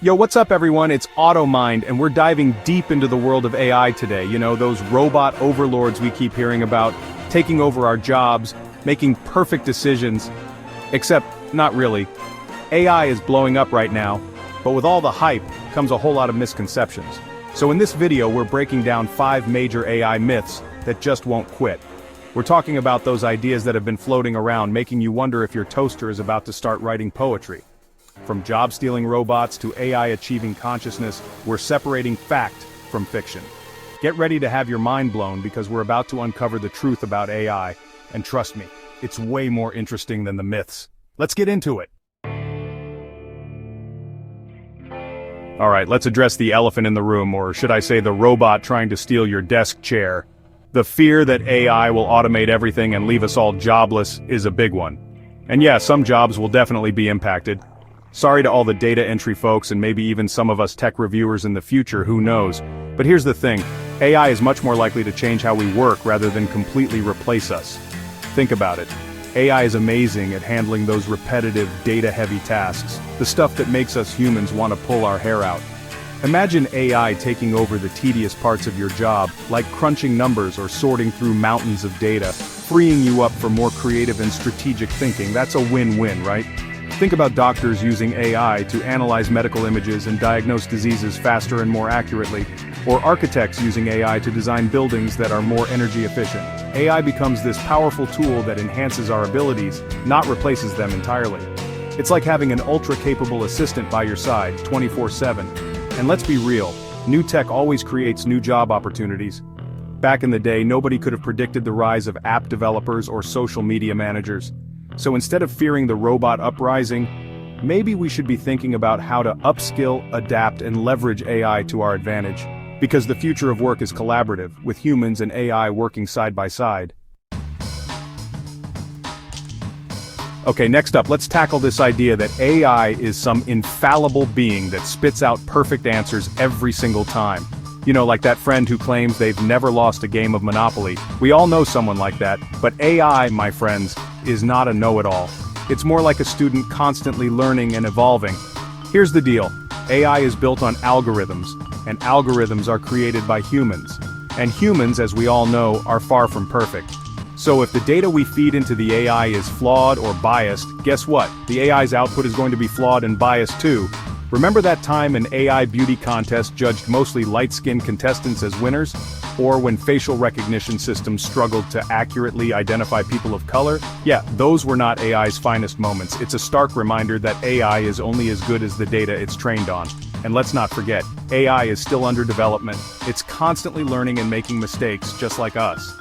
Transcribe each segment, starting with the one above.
Yo, what's up everyone? It's AutoMind, and we're diving deep into the world of AI today. You know, those robot overlords we keep hearing about, taking over our jobs, making perfect decisions. Except, not really. AI is blowing up right now, but with all the hype comes a whole lot of misconceptions. So in this video, we're breaking down 5 major AI myths that just won't quit. We're talking about those ideas that have been floating around, making you wonder if your toaster is about to start writing poetry. From job-stealing robots to AI achieving consciousness, we're separating fact from fiction. Get ready to have your mind blown because we're about to uncover the truth about AI, and trust me, it's way more interesting than the myths. Let's get into it. Alright, let's address the elephant in the room, or should I say the robot trying to steal your desk chair. The fear that AI will automate everything and leave us all jobless is a big one. And yeah, some jobs will definitely be impacted. Sorry to all the data entry folks and maybe even some of us tech reviewers in the future, who knows. But here's the thing, AI is much more likely to change how we work rather than completely replace us. Think about it. AI is amazing at handling those repetitive, data-heavy tasks, the stuff that makes us humans want to pull our hair out. Imagine AI taking over the tedious parts of your job, like crunching numbers or sorting through mountains of data, freeing you up for more creative and strategic thinking. That's a win-win, right? Think about doctors using AI to analyze medical images and diagnose diseases faster and more accurately, or architects using AI to design buildings that are more energy efficient. AI becomes this powerful tool that enhances our abilities, not replaces them entirely. It's like having an ultra-capable assistant by your side, 24/7. And let's be real, new tech always creates new job opportunities. Back in the day, nobody could have predicted the rise of app developers or social media managers. So instead of fearing the robot uprising, maybe we should be thinking about how to upskill, adapt, and leverage AI to our advantage. Because the future of work is collaborative, with humans and AI working side by side. Okay, next up, let's tackle this idea that AI is some infallible being that spits out perfect answers every single time. You know, like that friend who claims they've never lost a game of Monopoly. We all know someone like that, but AI, my friends, is not a know-it-all. It's more like a student constantly learning and evolving. Here's the deal. AI is built on algorithms, and algorithms are created by humans. And humans, as we all know, are far from perfect. So if the data we feed into the AI is flawed or biased, guess what? The AI's output is going to be flawed and biased too. Remember that time an AI beauty contest judged mostly light-skinned contestants as winners? Or when facial recognition systems struggled to accurately identify people of color? Yeah, those were not AI's finest moments. It's a stark reminder that AI is only as good as the data it's trained on. And let's not forget, AI is still under development. It's constantly learning and making mistakes, just like us.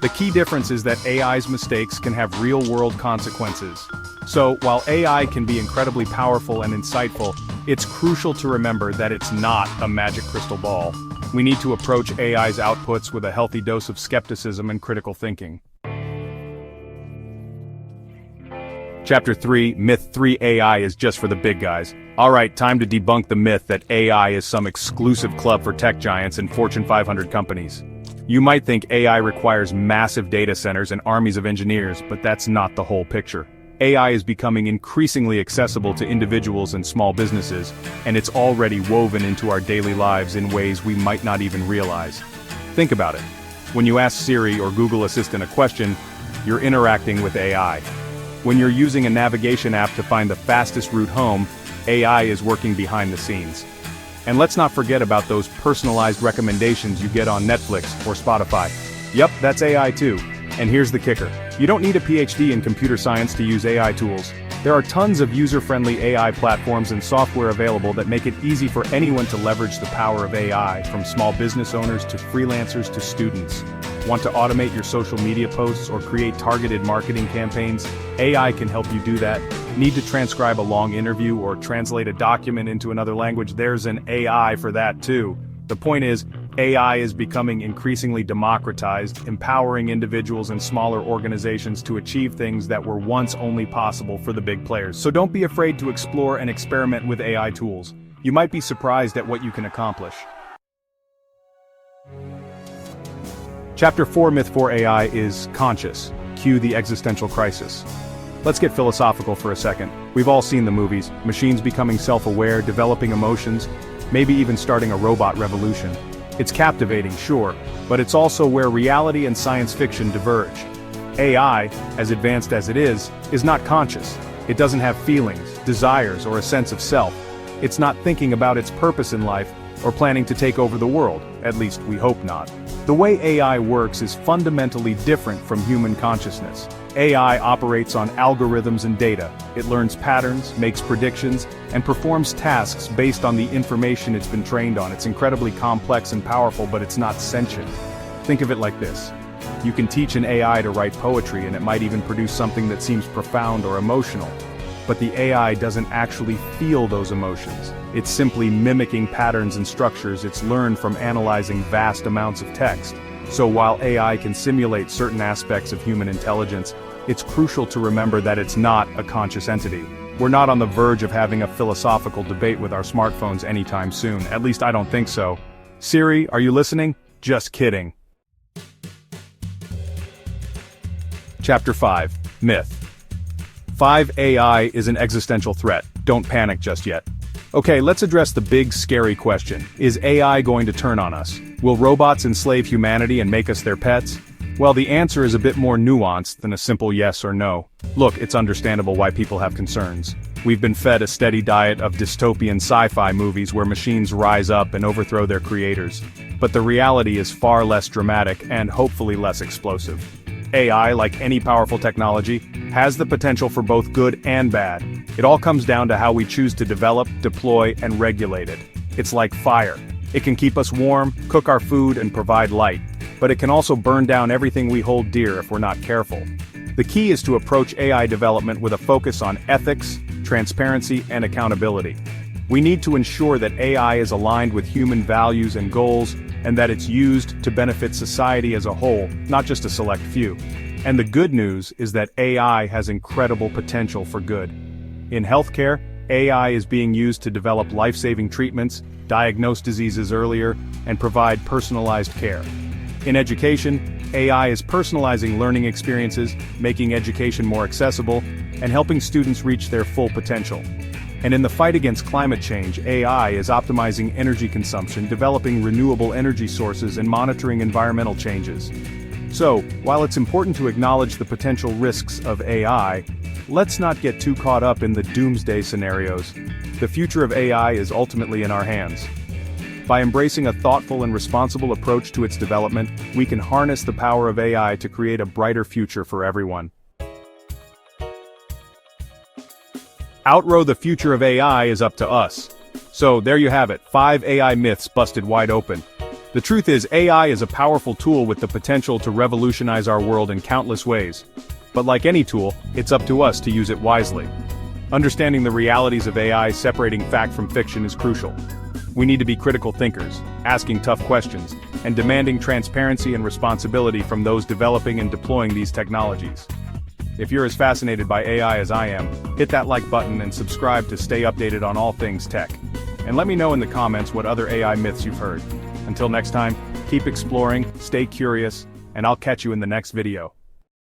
The key difference is that AI's mistakes can have real-world consequences. So, while AI can be incredibly powerful and insightful, it's crucial to remember that it's not a magic crystal ball. We need to approach AI's outputs with a healthy dose of skepticism and critical thinking. Chapter 3, Myth 3: AI is just for the big guys. Alright, time to debunk the myth that AI is some exclusive club for tech giants and Fortune 500 companies. You might think AI requires massive data centers and armies of engineers, but that's not the whole picture. AI is becoming increasingly accessible to individuals and small businesses, and it's already woven into our daily lives in ways we might not even realize. Think about it. When you ask Siri or Google Assistant a question, you're interacting with AI. When you're using a navigation app to find the fastest route home, AI is working behind the scenes. And let's not forget about those personalized recommendations you get on Netflix or Spotify. Yup, that's AI too. And here's the kicker. You don't need a PhD in computer science to use AI tools. There are tons of user-friendly AI platforms and software available that make it easy for anyone to leverage the power of AI, from small business owners to freelancers to students. Want to automate your social media posts or create targeted marketing campaigns? AI can help you do that. Need to transcribe a long interview or translate a document into another language? There's an AI for that too. The point is, AI is becoming increasingly democratized, empowering individuals and smaller organizations to achieve things that were once only possible for the big players. So don't be afraid to explore and experiment with AI tools. You might be surprised at what you can accomplish. Chapter 4, Myth 4: AI is conscious. Cue the existential crisis. Let's get philosophical for a second. We've all seen the movies, machines becoming self-aware, developing emotions, maybe even starting a robot revolution. It's captivating, sure, but it's also where reality and science fiction diverge. AI, as advanced as it is not conscious. It doesn't have feelings, desires, or a sense of self. It's not thinking about its purpose in life, or planning to take over the world, at least we hope not. The way AI works is fundamentally different from human consciousness. AI operates on algorithms and data. It learns patterns, makes predictions, and performs tasks based on the information it's been trained on. It's incredibly complex and powerful, but it's not sentient. Think of it like this. You can teach an AI to write poetry and it might even produce something that seems profound or emotional. But the AI doesn't actually feel those emotions. It's simply mimicking patterns and structures it's learned from analyzing vast amounts of text. So while AI can simulate certain aspects of human intelligence, it's crucial to remember that it's not a conscious entity. We're not on the verge of having a philosophical debate with our smartphones anytime soon, at least I don't think so. Siri, are you listening? Just kidding. Chapter 5. Myth. 5. AI is an existential threat. Don't panic just yet. Okay, let's address the big, scary question. Is AI going to turn on us? Will robots enslave humanity and make us their pets? Well, the answer is a bit more nuanced than a simple yes or no. Look, it's understandable why people have concerns. We've been fed a steady diet of dystopian sci-fi movies where machines rise up and overthrow their creators. But the reality is far less dramatic and hopefully less explosive. AI, like any powerful technology, has the potential for both good and bad. It all comes down to how we choose to develop, deploy, and regulate it. It's like fire. It can keep us warm, cook our food, and provide light. But it can also burn down everything we hold dear if we're not careful. The key is to approach AI development with a focus on ethics, transparency, and accountability. We need to ensure that AI is aligned with human values and goals, and that it's used to benefit society as a whole, not just a select few. And the good news is that AI has incredible potential for good. In healthcare, AI is being used to develop life-saving treatments, diagnose diseases earlier, and provide personalized care. In education, AI is personalizing learning experiences, making education more accessible, and helping students reach their full potential. And in the fight against climate change, AI is optimizing energy consumption, developing renewable energy sources, and monitoring environmental changes. So, while it's important to acknowledge the potential risks of AI, let's not get too caught up in the doomsday scenarios. The future of AI is ultimately in our hands. By embracing a thoughtful and responsible approach to its development, we can harness the power of AI to create a brighter future for everyone. Outrow the future of AI is up to us. So there you have it, 5 AI myths busted wide open. The truth is, AI is a powerful tool with the potential to revolutionize our world in countless ways. But like any tool, it's up to us to use it wisely. Understanding the realities of AI, separating fact from fiction is crucial. We need to be critical thinkers, asking tough questions, and demanding transparency and responsibility from those developing and deploying these technologies. If you're as fascinated by AI as I am, hit that like button and subscribe to stay updated on all things tech. And let me know in the comments what other AI myths you've heard. Until next time, keep exploring, stay curious, and I'll catch you in the next video.